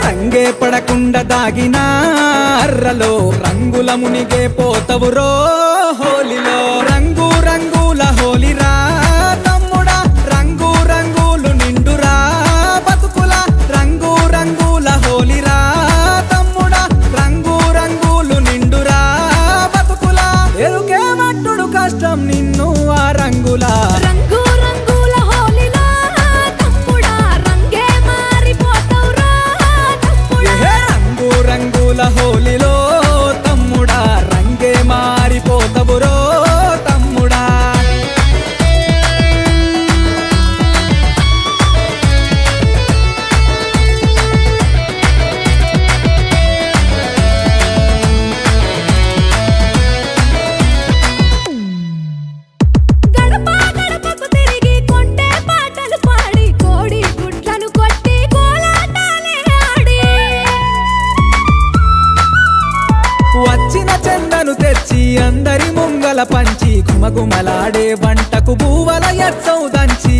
రంగే పడకుండా దాగిన అర్రలో రంగుల మునిగే పోతవురో హోలీలో రంగు రంగుల హోలీరా తమ్ముడా రంగు రంగులు నిండురా బతుకుల రంగు రంగుల హోలీరా తమ్ముడా రంగు రంగులు నిండురా బతుకుల ఎరుకే మట్టుడు కష్టం నిన్ను ఆ రంగుల రంగు రంగుల హోలీలో తమ్ముడా రంగే మారిపోతావురా తమ్ముడా రంగు రంగుల హోలీలో తమ్ముడా రంగే మారిపోతవురో తమ్ముడా గడప గడపకు తిరిగి కొంటే పాటలు పాడి కోడి గుడ్లను కొట్టి కోలాటాలే ఆడి వచ్చిన చెందను తెచ్చి అందరి ముంగల పంచి గుమగుమలాడే వంటకు బూవల ఎత్తవు దంచి